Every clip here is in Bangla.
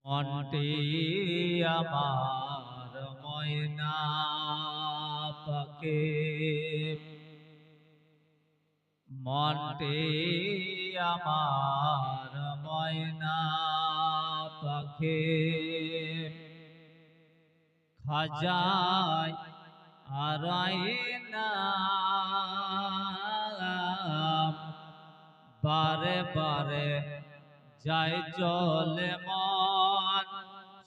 মনটি আমার ময়না পাখি, মনটি আমার ময়না পাখি, খাজায় আরাইনা বারে বারে যাই চলে মন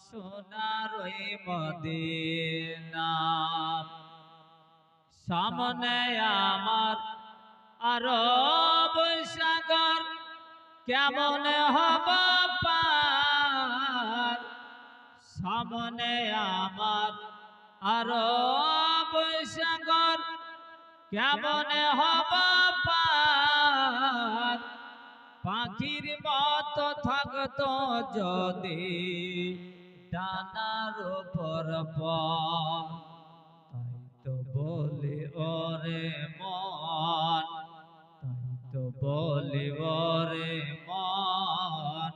সোনার ওই মদিনা। সামনে আমার আরব সাগর কেমন হবে পার, সামনে আমার আরব সাগর কেমন হবে পার, পাখির মতো থাকতো যদি ডানার উপর তাই তো বলি ওরে মন, তাই তো বলি ওরে মন,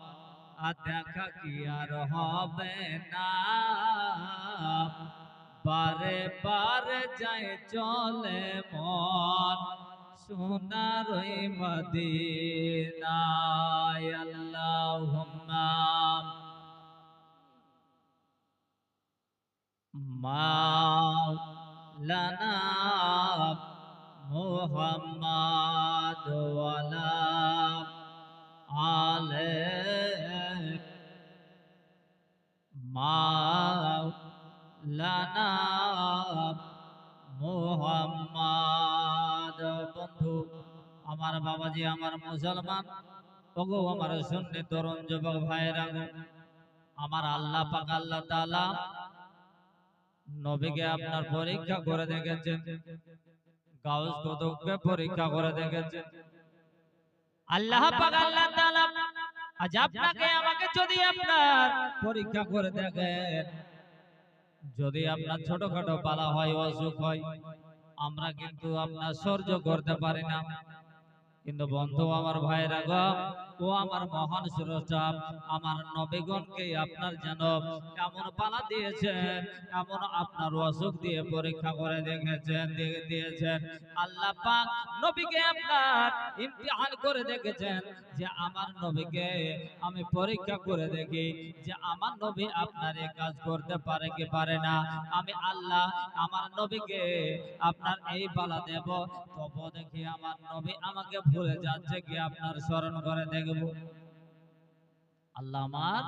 আর দেখা কি আর হবে না, বারে বারে যায় চলে মন সোনার ওই মদিনায়। আল্লাহুম্মা মাওলানা মুহাম্মদ ওয়ালা আলে মাওলানা মুহাম্মদ। বন্ধু আমার বাবাজি, আমার মুসলমান ওগো, আমার সুন্নি তরুণ যুবক ভাইরা গো, আমার আল্লাহ পাক আল্লাহ তাআলা নবীকে আপনার পরীক্ষা করে দেখেছেন, গাউস কুতুবকে পরীক্ষা করে দেখেছেন। আল্লাহ পাক আল্লাহ তাআলা আজ আপনাকে আমাকে যদি আপনার পরীক্ষা করে দেখেন, যদি আপনার ছোটখাটো পালা হয়, অসুখ হয়, আমরা কিন্তু আপনার সহ্য করতে পারি না। কিন্তু বন্ধু আমার ভাইরা গো, ও আমার মহান স্রষ্টা আমার নবীগণকে আপনার যেন এমন পালা দিয়েছেন, এমন আপনার অসুখ দিয়ে পরীক্ষা করে দিয়েছেন। আল্লাহ পাক নবীকে আপনার ইমতিহান করে দেখেছেন যে আমার নবীকে আমি পরীক্ষা করে দেখি যে আমার নবী আপনার এই কাজ করতে পারে কি পারে না। আমি আল্লাহ আমার নবীকে আপনার এই পালা দেব, তবু দেখি আমার নবী আমাকে ভুলে যাচ্ছে কি আপনার স্মরণ করে দেখব। আল্লাহ আমার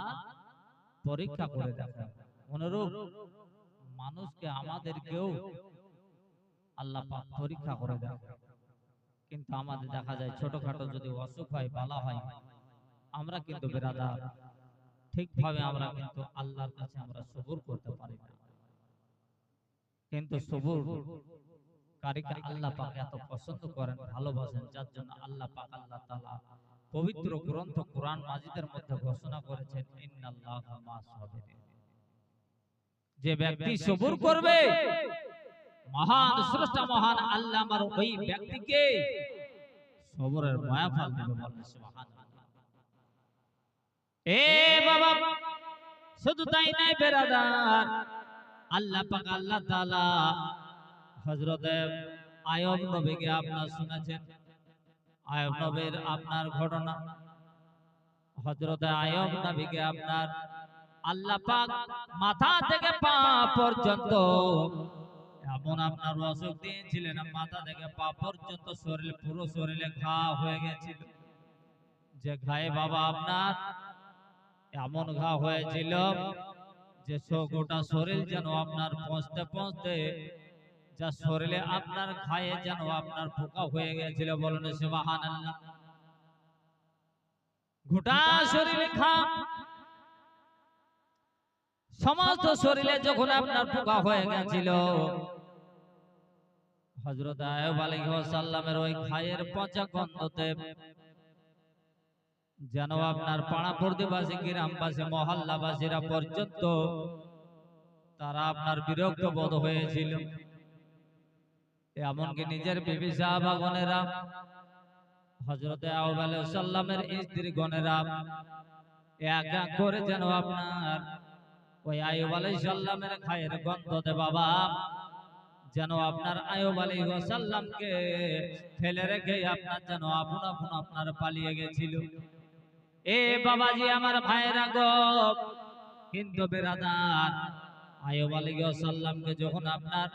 পরীক্ষা করে দেখেন। অনুরূপ মানুষকে আমাদেরকেও আল্লাহ পাক পরীক্ষা করে দেখেন। কিন্তু আমাদের দেখা যায় ছোটখাটো যদি অসুখ হয়, বালা হয়, আমরা কিন্তু বেরাদার ঠিকভাবে আমরা কিন্তু আল্লাহর কাছে আমরা সবুর করতে পারি না। কিন্তু সবুর কারিকা আল্লাহ পাক এত পছন্দ করেন, ভালোবাসেন, যার জন্য আল্লাহ পাক আল্লাহ তাআলা পবিত্র গ্রন্থ কোরআন মাজিদের মধ্যে ঘোষণা করেছেন, ইন্নাল্লাহা মা'আস সাবিরিন। যে ব্যক্তি সবুর করবে, মহান স্রষ্টা মহান আল্লাহ আমার ওই ব্যক্তিকে সবরের মায়া ফল দিবে। বলেন সুবহানাল্লাহ। এ বাবা, শুধু তাই নাই বেরাদার, আল্লাহ পাক আল্লাহ তাআলা হযরত আইয়ুব নবীকে আপনার শুনেছেন। আইয়ুব নবীর আপনার ঘটনা, হযরত আইয়ুব নবীকে আপনার আল্লাহ পাক মাথা থেকে পা পর্যন্ত এমন আপনার অসুখ দিয়েছিলেন, মাথা থেকে পা পর্যন্ত শরীর পুরো শরীরে ঘা হয়ে গেছিল। যে ঘায়ে বাবা আপনার এমন ঘা হয়েছিল যে গোটা শরীর যেন আপনার পৌঁছতে পৌঁছতে যা শরীরে আপনার ঘায়ে যেন আপনার পোকা হয়ে গেছিল। বলুন সুবহানাল্লাহ। গোটা শরীরে ঘা, সমস্ত শরীরে যখন আপনার পোকা হয়ে গেছিল, হযরত আইয়ুব আলাইহিস সালামের ওই ঘায়ের পচা গন্ধতে যেন আপনার পাড়া প্রতিবাসী, গ্রামবাসী, মহল্লাবাসীরা পর্যন্ত তারা আপনার বিরক্ত বোধ হয়েছিল। এমনকি নিজের বিবি সাহাবাগণেরা, হযরত আইয়ুব আলাইহিস সালামের স্ত্রীগণেরা এক এক করে যেন আপনার ওই আয়ুব আলাইহিস সালামের খায়ের গন্ধতে বাবা যেন আপনার আয়ুব আলাইহিস সালামকে ফেলে রেখে আপনার যেন আপন আপন আপনার পালিয়ে গেছিল। এ বাবাজি আমার ভাইরা গো, কিন্তু বেরাদার আয়ুব আলাইহিস সালামকে যখন আপনার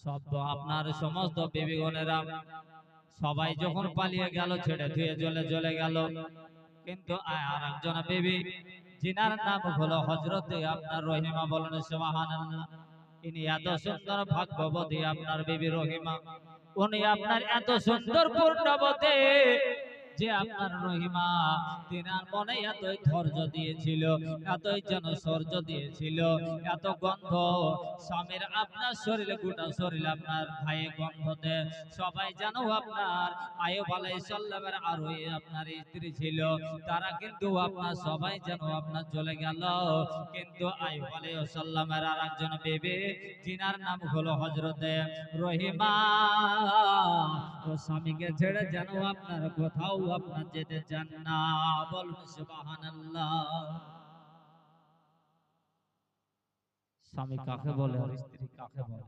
সব আপনার সমস্ত বিবিগণেরা সবাই যখন পালিয়ে গেল, ছেড়ে ধুয়ে চলে গেল, কিন্তু আর একজন বিবি জিনার নাম হলো হযরতে আপনার রহিমা, বলেন সুবহানাল্লাহ। ইনি এত সুন্দর ভাগ্যবতী আপনার বিবি রহিমা, উনি আপনার এত সুন্দর পূর্ণবতী যে আপনার রহিমা তিনার মনে এতই ধৈর্য দিয়েছিল, এতই যেন সৌর্য দিয়েছিল, এত গন্ধ স্বামীর আপনার শরীরে, গোটা শরীর আপনার ভাইয়ে গন্ধতে সবাই যেন আপনার আয়ুব আলাইহিস সালামের আরো আপনার স্ত্রী ছিল, তারা কিন্তু আপনার সবাই যেন আপনার চলে গেল, কিন্তু আয়ুব আলাইহিস সালামের আর একজন বিবি যিনার নাম হলো হযরতে রহিমা, ও স্বামীকে ছেড়ে যেন আপনার কোথাও আপনার যেতে চান না, বলুন সুবহানাল্লাহ। স্বামী কাকে বলে আর স্ত্রী কাকে বলে?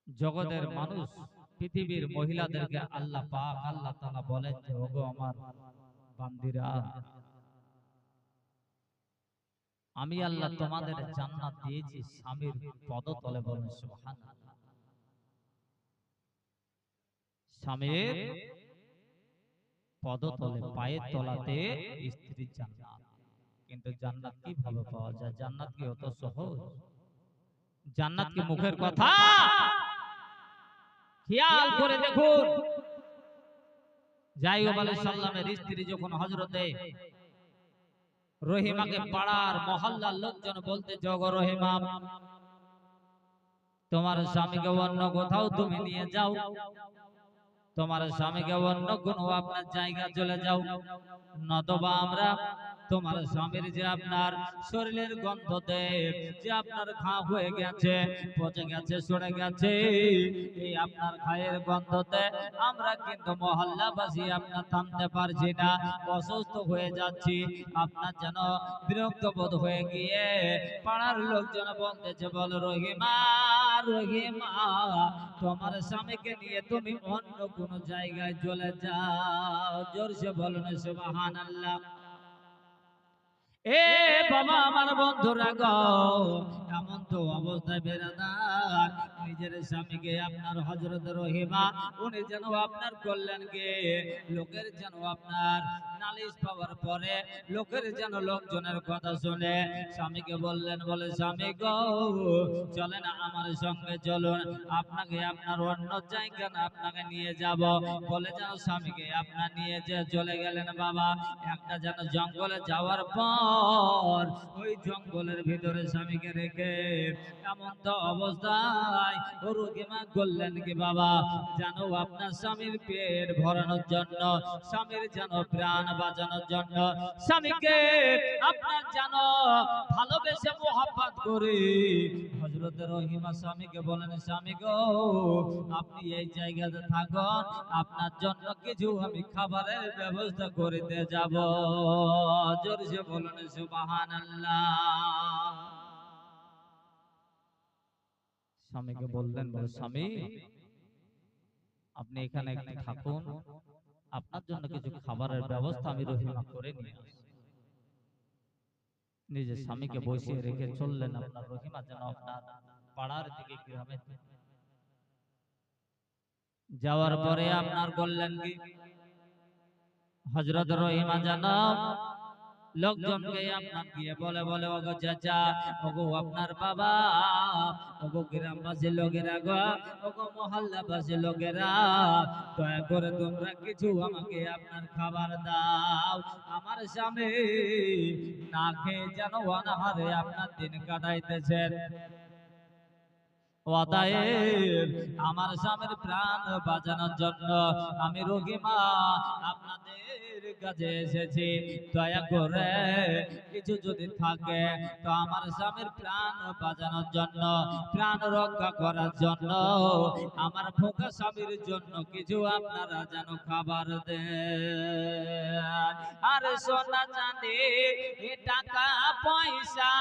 জগতের মানুষ পৃথিবীর মহিলাদেরকে আল্লাহ পাক আল্লাহ তাআলা বলেন যে ওগো আমার বান্দিরা, আমি আল্লাহ তোমাদের জান্নাত দিয়েছি স্বামীর পদতলে, বলেন সুবহানাল্লাহ। স্বামীর পদতলে, পায়ের তলাতে স্ত্রীর জান্নাত। কিন্তু জান্নাত কিভাবে পাওয়া যায়? জান্নাত কি অত সহজ? জান্নাত কি মুখের কথা? খেয়াল করে দেখুন, আইয়ুব আলাইহিস সালামের স্ত্রী যখন হযরতে রহিমাকে পাড়ার মহল্লার লোকজন বলতে, জগো রহিমা, তোমার স্বামীকে অন্য কোথাও তুমি নিয়ে যাও, তোমার স্বামীকে অন্য কোনো আপনার জায়গা চলে যাও, নতবা আমরা তোমার স্বামীর যে আপনার শরীরের গন্ধতে যে আপনার ঘা হয়ে গেছে, পচে গেছে, সরে গেছে, এই আপনার খায়ের গন্ধতে আমরা কিন্তু মহল্লাবাসী আপনার থামতে পারছি না, অসুস্থ হয়ে যাচ্ছি। আপনার যেন বিরক্ত বোধ হয়ে গিয়ে পাড়ার লোকজন বলতেছে, বল রহিমা, রহিমা, তোমার স্বামীকে নিয়ে তুমি অন্য কোন জায়গায় চলে যাও। জোরসে বলুন সুবহানাল্লাহ। এ বাবা আমার বন্ধুরা গো, এমন তো অবস্থায় বেরাদার নিজের স্বামীকে আপনার হযরত রহিমা উনি যেন আপনার করলেন গে, লোকের যেন আপনার নালিশ পাওয়ার পরে লোকের যেন লোকজনের কথা শুনে স্বামীকে বললেন, বলে স্বামী গো, চলেন আমার সঙ্গে চলুন, আপনাকে আপনার অন্য জায়গা না আপনাকে নিয়ে যাব, বলে যেন স্বামীকে আপনার নিয়ে যে চলে গেলেন বাবা একটা যেন জঙ্গলে যাওয়ার পর ওই জঙ্গলের ভিতরে স্বামীকে রেখে এমন তো অবস্থায় রহিমা করলেন কি বাবা, জানো আপনার স্বামীর পেট ভরানোর জন্য, স্বামীর যেন প্রাণ বাঁচানোর জন্য, স্বামীকে আপনার যেন ভালোবেসে মোহাব্বত করে হযরত রহিমা স্বামীকে বলেন, স্বামী গো, আপনি এই জায়গাতে থাকুন, আপনার জন্য কিছু আমি খাবারের ব্যবস্থা করতে যাব। জোরসে বলুন সুবহানাল্লাহ। স্বামীকে বললেন, বলে স্বামী আপনি এখানে একটু থাকুন, আপনার জন্য কিছু খাবারের ব্যবস্থা আমি রহিমা করে নিয়ে আসি। নিজের স্বামীকে বসিয়ে রেখে চললেন আপনার রহিমা যেন আপনার পাড়ার দিকে, গ্রামে যাওয়ার পরে আপনার বললেন কি, হযরত রহিমা যেন লোকজনকে আপনার গিয়ে বলে, বলে ওগো চাচা, ওগো আপনার বাবা, ওগো গ্রামবাসী লোকেরা গো, ওগো মহল্লাবাসী লোকেরা, দয়া করে তোমরা কিছু আমাকে আপনার খাবার দাও, আমার স্বামী না খেয়ে যেন অনাহারে আপনার দিন কাটাইতেছেন। অতএব আমার স্বামীর প্রাণ বাঁচানোর জন্য আমি রহিমা আপনাদের কাছে এসেছি। দয়া করে কিছু যদি থাকে তো আমার স্বামীর প্রাণ বাঁচানোর জন্য, প্রাণ রক্ষা করার জন্য, আমার ভোকা স্বামীর জন্য কিছু আপনারা যেন খাবার দেন। আর সোনা চাঁদি টাকা পয়সা,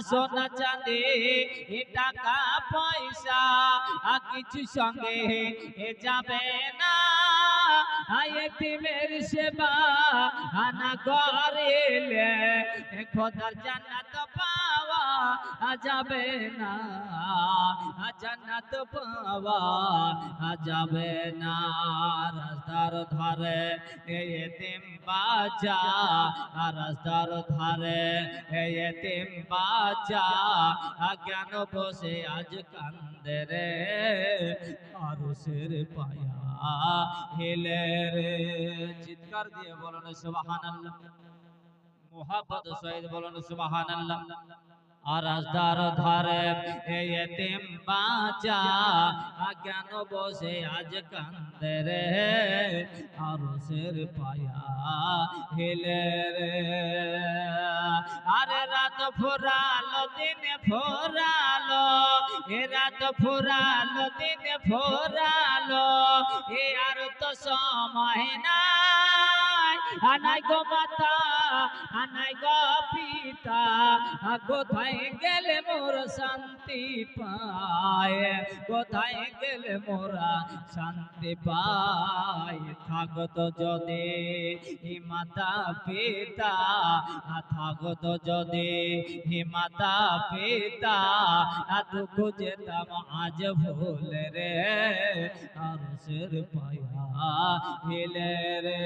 সোনা চাঁদি টাকা পয়সা কিছু সঙ্গে যাবে না। এতিমের সেবা আনা করিলে খোদার জান্নাত পাওয়া যাবে না, জান্নাত পাওয়া যাবে না। রাস্তার ধারে এতিম বাচ্চা, রাস্তার ধারে এতিম বাচ্চা কেন বসে আজ কান্দে রে, আরশের পায়া হেলে রে। চিৎকার দিয়ে বলুন সুবহানাল্লাহ, মুহাব্বত সহিত বলুন সুবহানাল্লাহ। আর রাস্তার ধারে এতিম বাচ্চা কেন বসে আজ কান্দে রে, আরশের পায়া হেলে রে। আরে রাত ফুরালো দিন ফুরালো, এ রাত ফুরালো দিন ফুরালো, এ আর তো সময় নাই। আনাই গো মাতা, আনাই গো পিতা, কোথায় গেলে মোর শান্তি পায়, কোথায় গেলে মোরা শান্তি পায়। থাকত যদি মাতা পিতা, থাকত যদি মাতা পিতা, দুঃখ যেতাম আজ ভুলে রে, আরশের পায়া হেলে রে।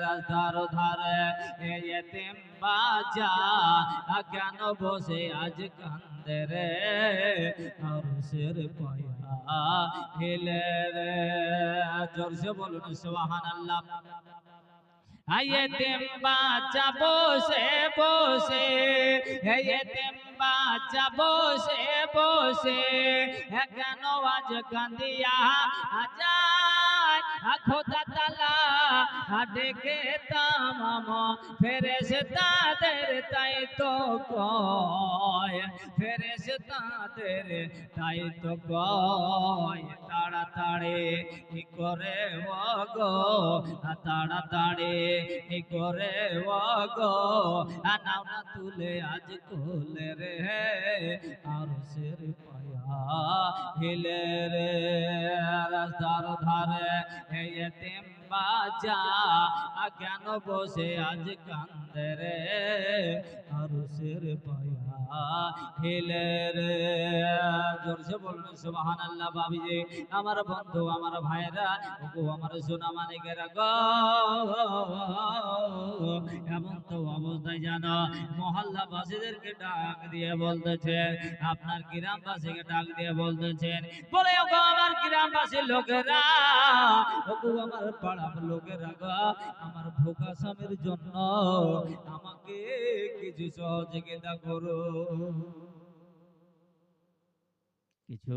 রাস্তার ধারে এতিম বাচ্চা কেন বসে আজ কান্দে রে, আরশের পায়া হেলে রে। জোরসে বলুন সুবহানাল্লাহ। এতিম বাচ্চা বসে বসে, এতিম বাচ্চা বসে বসে কেন আজ কান্দিয়া যায়। খোদা তাআলা ডেকে তামাম ফেরেশতাদের তাই তো কয়, ফেরেশতাদের তাই তো কয়, তাড়াতাড়ি করে ওগো, তাড়াতাড়ি করে ওগো, নাও না তুলে আজ কোলে রে, আরশের পায়া হেলে রে। রাস্তার ধারে এতিম বাচ্চা কেন বসে আজ কান্দে রে, আরশের পায়া হেলে রে। জোরসে বলুন সুবহানাল্লাহ। বাবিজি, আমার বন্ধু, আমার ভাইরা, ওগো আমার সোনা মানিকেরা গো, এমন তো অবস্থায় জানো মহল্লাবাসীদেরকে ডাক দিয়ে বলতেছেন, আপনার গ্রামবাসীকে ডাক দিয়ে বলতেছেন, বলে ওগো আমার গ্রামবাসীর লোকেরা, ওগো আমার পাড়ার লোকেরা গো, আমার ভোকা স্বামীর জন্য আমাকে কিছু সহযোগিতা করো, কিছু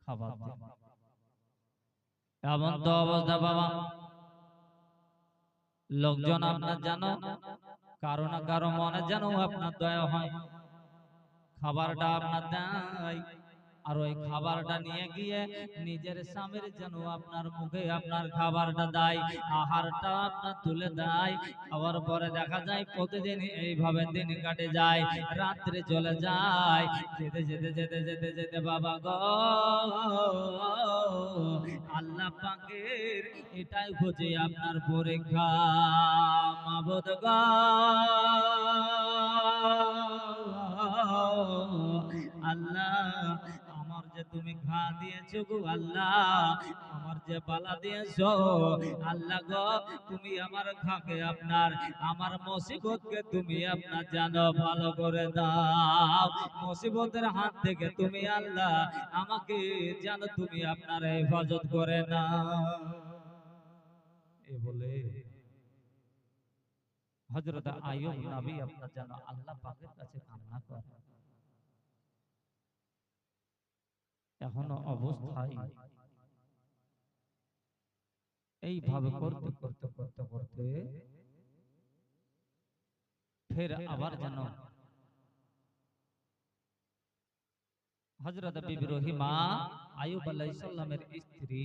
খাবার দিন। এমন তো অবস্থা বাবা, লোকজন আপনার জানো কারো না কারো মনে যেন আপনার দয়া হয়, খাবারটা আপনার দেয়, আর ওই খাবারটা নিয়ে গিয়ে নিজের স্বামীর যেন আপনার মুখে আপনার খাবারটা দেয়, আহারটা আপনার তুলে দেয়। খাওয়ার পরে দেখা যায় প্রতিদিন এইভাবে দিন কাটে যায়, রাত্রে চলে যায়, যেতে যেতে যেতে যেতে যেতে বাবা গো, আল্লাহ পাকের এটাই হচ্ছে আপনার পরীক্ষা। মাবুদ গো, আল্লাহ আমার যে তুমি ঘা দিয়েছো গো আল্লাহ, আমার যে বালা দিয়েছো আল্লাহ গো, তুমি আমার ঘাকে আপনার, আমার মুসিবতকে তুমি আপনার জানো ভালো করে দাও, মুসিবতের হাত থেকে তুমি আল্লাহ আমাকে জানো তুমি আপনার হেফাজত করে না। এ বলে হযরত আইয়ুব নবী আপনার জানো আল্লাহ পাকের কাছে কামনা করে, এখনো অবস্থায় এইভাবে করতে করতে করতে করতে ফের আবার যেন হযরত বিবি রহিমা আইয়ুব আলাইহিস সালামের স্ত্রী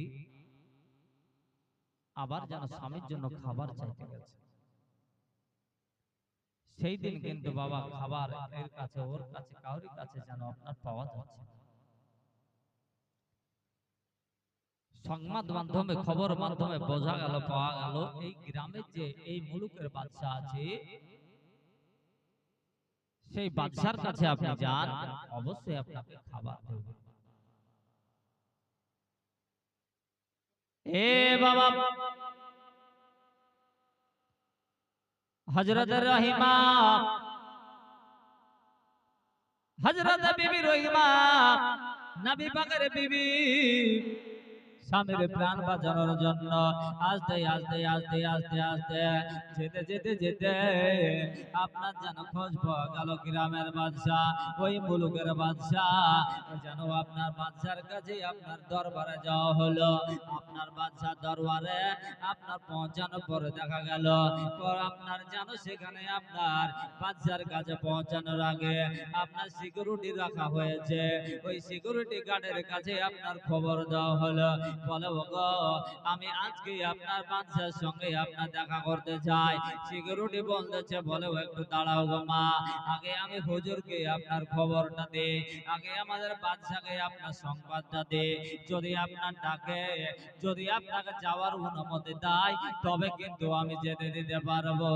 আবার যেন স্বামীর জন্য খাবার চাইতে গেছে। সেই দিন কিন্তু বাবা খাবার এর কাছে ওর কাছে কাউরি কাছে যেন আপনার পাওয়া যাচ্ছে না। সংবাদ মাধ্যমে খবর মাধ্যমে বোঝা গেল পাওয়া গেল এই গ্রামের যে এই মুলুকের বাদশা আছে সেই বাদশার কাছে আপনি যান, অবশ্যই আপনাকে খাবার দেবে। এ বাবা হযরত রহিমা হযরত বিবি রহিমা নবী পাকের বিবি স্বামীর প্রাণ বাঁচানোর জন্য আস্তে আস্তে আস্তে আস্তে আস্তে যেতে যেতে যেতে আপনার যেন খোঁজ পাওয়া গেল গ্রামের বাদশা, ওই মুলুকের বাদশা যেন আপনার বাদশার কাছে আপনার দরবারে যাওয়া হলো। আপনার বাদশার দরবারে আপনার পৌঁছানোর পরে দেখা গেল আপনার যেন সেখানে আপনার বাদশার কাছে পৌঁছানোর আগে আপনার সিকিউরিটি রাখা হয়েছে। ওই সিকিউরিটি গার্ডের কাছে আপনার খবর দেওয়া হলো, বলে ওগো আমি আজকে আপনার বাদশার সঙ্গে আপনার দেখা করতে চাই। সিকিউরিটি বলতেছে, বলে একটু দাঁড়াও গো মা, আগে আমি হুজুরকে আপনার খবরটা দেই, আগে আমাদের বাদশাকে আপনার সংবাদটা দেই। যদি আপনার ডাকে, যদি আপনাকে যাওয়ার অনুমতি দেয় তবে কিন্তু আমি যেতে দিতে পারবো।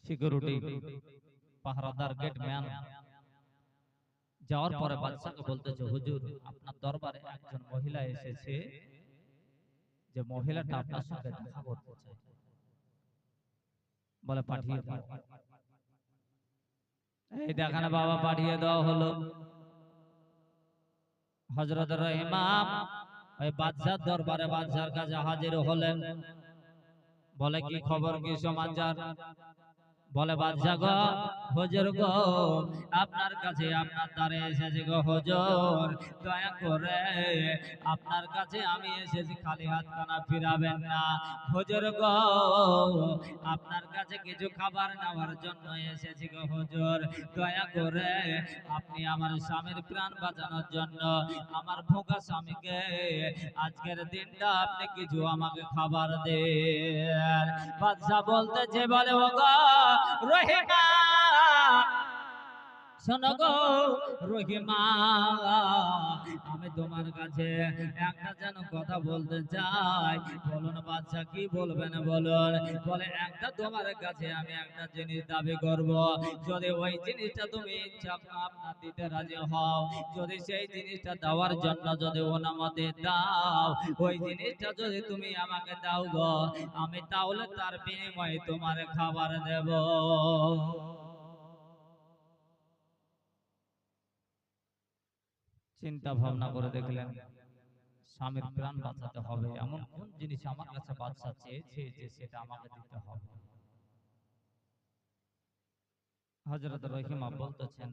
সিকিউরিটি পাহারাদার গেটম্যান যাওয়ার পরে বাদশাকে বলতেছে, হুজুর আপনার দরবারে একজন মহিলা এসেছে, যে মহিলাটা আপনার সঙ্গে দেখা করতে চায়। বলে পাঠিয়ে দাও। এই দেখানে বাবা পাঠিয়ে দেওয়া হলো। হযরত রহিমা ওই বাদশার দরবারে বাদশার কাছে হাজির হলেন। বলে কি খবর, কি সমাচার? বলে বাদশা গো, হুজুর গো আপনার কাছে আপনার দ্বারে এসেছি গো হুজুর, দয়া করে আপনার কাছে আমি এসেছি, খালি হাত খানা ফিরাবেন না। হুজুর গো আপনার কাছে কিছু খাবার নেওয়ার জন্য এসেছি গো হুজুর, দয়া করে আপনি আমার স্বামীর প্রাণ বাঁচানোর জন্য আমার ভোগা স্বামীকে আজকের দিনটা আপনি কিছু আমাকে খাবার দেন। বাদশা বলতেছে, বলে ওগো রহিমা শোনো গো রহিমা, আমি তোমার কাছে একটা যেন কথা বলতে চাই। বলুন বাদশা কি বলবেন বলুন। বলে একটা তোমার কাছে আমি একটা জিনিস দাবি করব, যদি ওই জিনিসটা তুমি ইচ্ছা আপনার দিতে রাজি হও, যদি সেই জিনিসটা দেওয়ার জন্য যদি অনুমতি দাও, ওই জিনিসটা যদি তুমি আমাকে দাও গো, আমি তাহলে তার বিনিময়ে তোমার খাবার দেব। চিন্তা ভাবনা করে দেখলেন স্বামীর প্রাণ বাঁচাতে হবে, এমন কোন জিনিস আমার কাছে বাদশা চেয়েছে যে সেটা আমাকে দিতে হবে। হযরত রহিমা বলতেছেন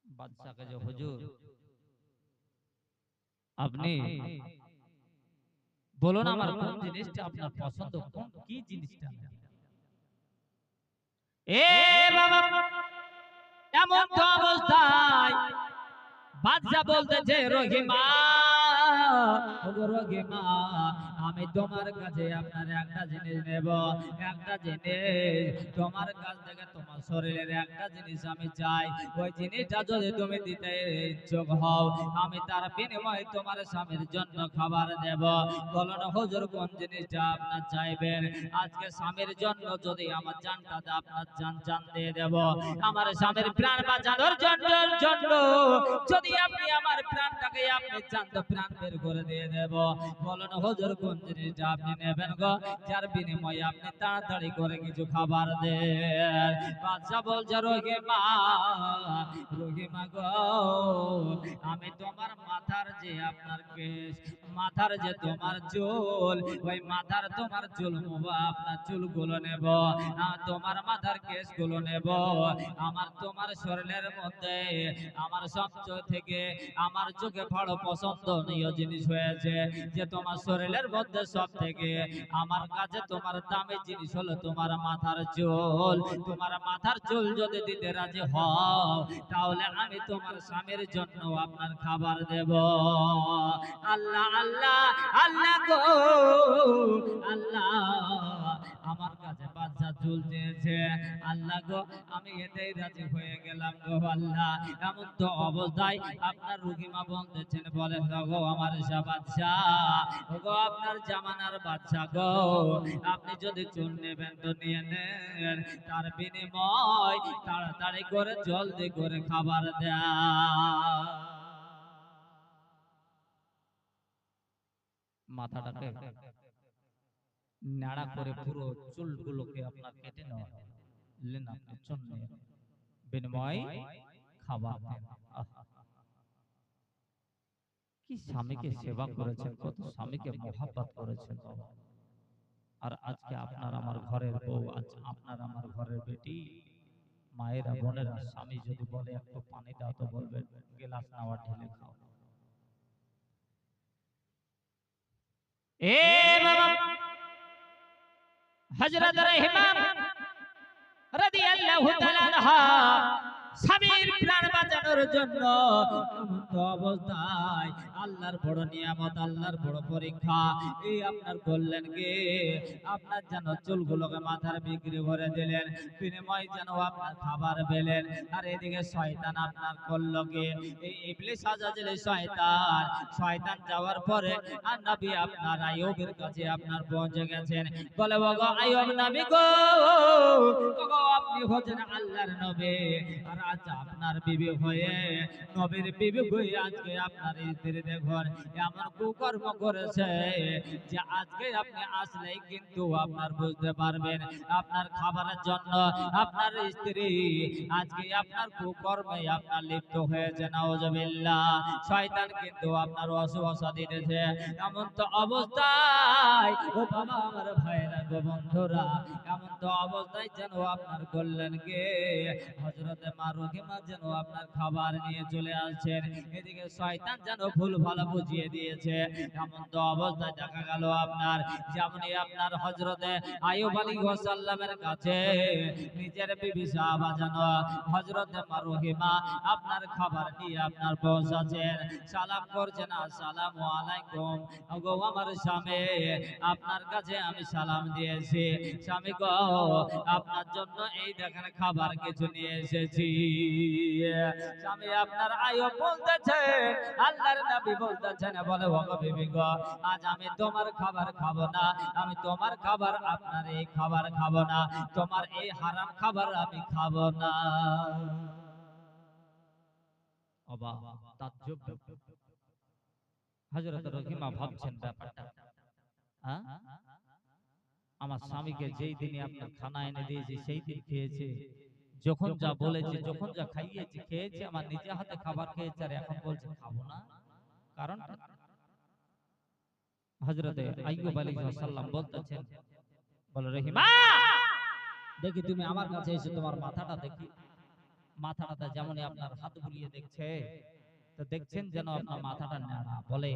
বাদশাকে, যে হুজুর আপনি বলুন আমার কোন জিনিসটা আপনার পছন্দ, কোন কি জিনিসটা। এ বাবা এমন তো অবস্থায় বাদশা বলতেছে, রহিমা রহিমা আমি তোমার কাছে আপনার একটা জিনিস নেব, একটা জিনিস তোমার কাছ থেকে, তোমার শরীরের একটা জিনিস আমি চাই। ওই জিনিসটা যদি তুমি দিতে ইচ্ছুক হও, আমি তার বিনিময়ে তোমার স্বামীর জন্য খাবার দেব। বলো না হুজুর কোন জিনিসটা আপনার চাইবেন। আজকে স্বামীর জন্য যদি আমার জানটা আপনার জান দিয়ে দেব, আমার স্বামীর প্রাণ বাঁচানোর জন্য যদি আপনি আমার প্রাণটাকে আপনি জান তো প্রাণ বের করে দিয়ে দেব। বলেন হুজুর কোন জিনিসটা আপনি নেবেন গো, যার বিনিময়ে আপনি তাড়াতাড়ি করে কিছু খাবার দেন? বাদশা বলছে রহিমা, রহিমা গো, আমি তোমার মাথার যে আপনার কেশ, মাথার যে তোমার চুল, ওই মাথার তোমার চুল আপনার চুলগুলো নেব, তোমার মাথার কেশগুলো নেব। আমার তোমার শরীরের মধ্যে আমার সবচেয়ে থেকে আমার চোখে বড় পছন্দনীয় জিনিস হয়েছে যে তোমার শরীরের মধ্যে সব থেকে আমার কাছে তোমার দামি জিনিস হলো তোমার মাথার চুল। তোমার মাথার চুল যদি দিতে রাজি হও তাহলে আমি তোমার স্বামীর জন্য আপনার খাবার দেব। আল্লাহ আল্লাহ আল্লাহ গো, আল্লাহ আমার কাছে বাচ্চা চুল চেয়েছে, আল্লাহ গো আমি এটাই রাজি হয়ে গেলাম গো আল্লাহ। এমন তো অবস্থায় আপনার রহিমা বলতেছেন, বলেন গো আমার বাদশা গো, আপনার জামানার বাচ্চা গো, আপনি যদি চুল নেবেন তো নিয়ে নেন, তার বিনিময় তাড়াতাড়ি করে জলদি করে খাবার দেয়। মাথাটাকে নাড়া করে পুরো চুলগুলোকে আপনার কেটে নেওয়া, নেন আপনি চুল নিয়ে বিনিময় খাবার দেন। কি স্বামীকে সেবা করেছেন, কত স্বামীকে মোহাব্বত করেছেন বাবা। আর আজকে আপনার আমার ঘরের বউ, আজ আপনার আমার ঘরের বেটি, মায়েরা বোনেরা, স্বামী যদি বলে একটু পানি দাও তো বলবেন গ্লাস নাওয়া ঢেলে খাও। এ বাবা হযরত রহিমা রাদিয়াল্লাহু তাআলা আনহা স্বামীর প্রাণ বাঁচানোর জন্য অবস্থায় আল্লাহর বড় নিয়ামত, আল্লাহর বড় পরীক্ষা, এই আপনার বললেন কে আপনার যেন চুলগুলোকে মাথার বিক্রি করে দিলেন, বিনিময় যেন আপনার খাবার পেলেন। আর এদিকে শয়তান আপনার করলো কে, এই ইবলিস আজাজিল শয়তান, শয়তান যাওয়ার পরে আর নবী আপনার আইয়ুবের কাছে আপনার পৌঁছে গেছেন। বলে ওগো আইয়ুব নবী গো, ওগো আপনি হচ্ছেন আল্লাহর নবী, আর আজ আপনার বিবি হয়ে, নবীর বিবি হয়ে আজকে আপনার স্ত্রী দেখুন এমন কুকর্ম করেছে যে আজকে আপনি আসলেই কিন্তু আপনার বুঝতে পারবেন আপনার খাবারের জন্য আপনার স্ত্রী আজকে আপনার কুকর্মে আপনার লিপ্ত হয়েছে। নাউজুবিল্লাহ। শয়তান কিন্তু আপনার ওয়াসওয়াসা দিতেছে। এমন তো অবস্থায় ও বাবা আমার ভাইরা গো বন্ধুরা, এমন তো অবস্থায় যেন আপনার করলেন কে হযরতে মা রহিমা যেন আপনার খাবার নিয়ে চলে আসছেন, এদিকে শয়তান যেন ভুল ভালো বুঝিয়ে দিয়েছে। এমন তো অবস্থায় দেখা গেল আপনার যেমনই আপনার হযরতে আইয়ুব আলাইহিস সালামের কাছে নিজের বিবি সাহাবা যেন হযরতে মা রহিমা আপনার খাবার নিয়ে আপনার পৌঁছাচ্ছেন, সালাম করছেন, আসসালামু আলাইকুম ওগো আমার স্বামী, আপনার কাছে আমি সালাম দিয়েছি স্বামী গো, আপনার জন্য এই দেখেন খাবার কিছু নিয়ে এসেছি। স্বামী আপনার আইয়ুব বলতেছেন, আল্লাহর নবী বলতেছেন, বলে ওগো বিবি গো, আজ আমি তোমার খাবার খাবো না, আমি তোমার খাবার আপনার এই খাবার খাবো না, তোমার এই হারাম খাবার আমি খাবো না। অবাক তাজ্জব হযরত রহিমা ভাবছেন ব্যাপারটা, হ্যাঁ আমার স্বামীকে যেই দিনে আপনার খানা এনে দিয়েছি সেই দিন খেয়েছে, যখন যা বলেছে, যখন যা খাইয়েছি খেয়েছে, আমার নিজে হাতে খাবার খেয়েছে, আর এখন বলছে খাবো না। কারণ হযরতে আইয়ুব আলাইহিস সালাম বলতেছেন, বলে রহিমা দেখি তুমি আমার কাছে এসে তোমার মাথাটা দেখি, মাথাটা যেমনই আপনার হাত বুলিয়ে দেখছে তো দেখছেন যেন আপনার মাথাটা নাড়া। বলে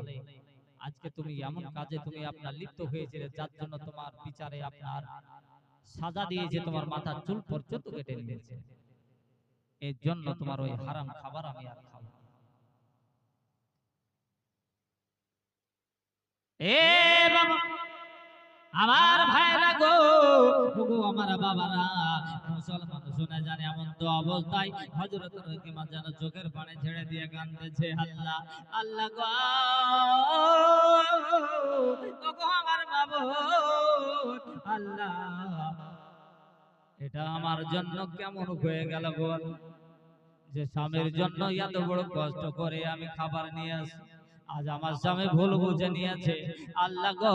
আজকে তুমি এমন কাজে তুমি আপনার লিপ্ত হয়েছিলে যার জন্য তোমার বিচারে আপনার সাজা দিয়েছে, তোমার মাথার চুল পর্যন্ত কেটে নিয়েছে, এর জন্য তোমার ওই হারাম খাবার আমি আর খাবো না। এ বাবা আমার ভাইরা গো, ওগো আমার বাবারা, মুসলমান শুনে জানে এমন তো অবস্থায় হযরত রহিমা যেন চোখের পানি ছেড়ে দিয়ে কাঁদতেছে, আল্লাহ আল্লাহ গো, ওগো আমার মাবুদ আল্লাহ, এটা আমার জন্য কেমন হয়ে গেল বল, যে স্বামীর জন্য এত বড় কষ্ট করে আমি খাবার নিয়ে আসি, আজ আমার স্বামী ভুল বুঝে নিয়েছে, আল্লাহ গো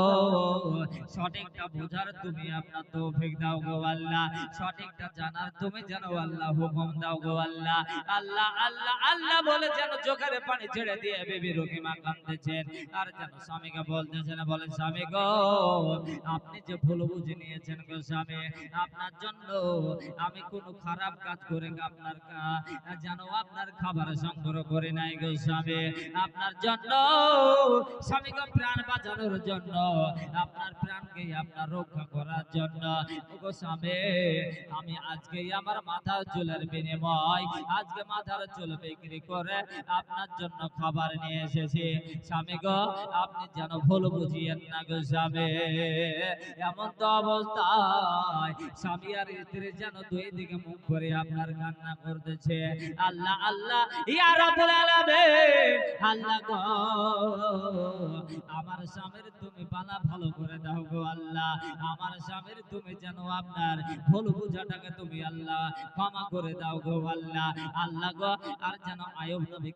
সঠিকটা বোঝার তুমি আপনার তৌফিক দাও গো আল্লাহ, সঠিকটা জানার তুমি যেন আল্লাহ হুকুম দাও গো আল্লাহ। আল্লাহ আল্লাহ আল্লাহ বলে যেন চোখের পানি ছেড়ে দিয়ে বিবি রহিমা কাঁদতেছেন, আর যেন স্বামীকে বলতেছেন, বলেন স্বামী গো আপনি যে ভুল বুঝে নিয়েছেন গো স্বামী, আপনার জন্য আমি কোনো খারাপ কাজ করে আপনার যেন আপনার খাবার সংগ্রহ করে নাই গো স্বামী, আপনার জন্য স্বামীকে প্রাণ বাঁচানোর জন্য, আপনার প্রাণকে আপনার রক্ষা করার জন্য গো স্বামী আমি আজকে আমার মাথার চুলের বিনিময়, আজকে মাথার চুল বিক্রি করে আপনার জন্য খাবার নিয়ে এসেছি। স্বামী গো আপনি যেন ভুল বুঝিয়েন না গো স্বামী। এমন তো অবস্থায় স্বামী আর স্ত্রী যেন দুই দিকে মুখ করে আপনার কান্না করতেছে। আল্লাহ আল্লাহ ইয়া রাব্বুল আলামিন, আল্লাহ গো আমার স্বামীর তুমি পালা ভালো করে দাও গো আল্লাহ, আমার স্বামীর তুমি যেন আপনার ভুল বুঝাটাকে তুমি আল্লাহ ক্ষমা করে দাও গো আল্লাহ। আল্লাহ গো আর যেন আয়ুব নবী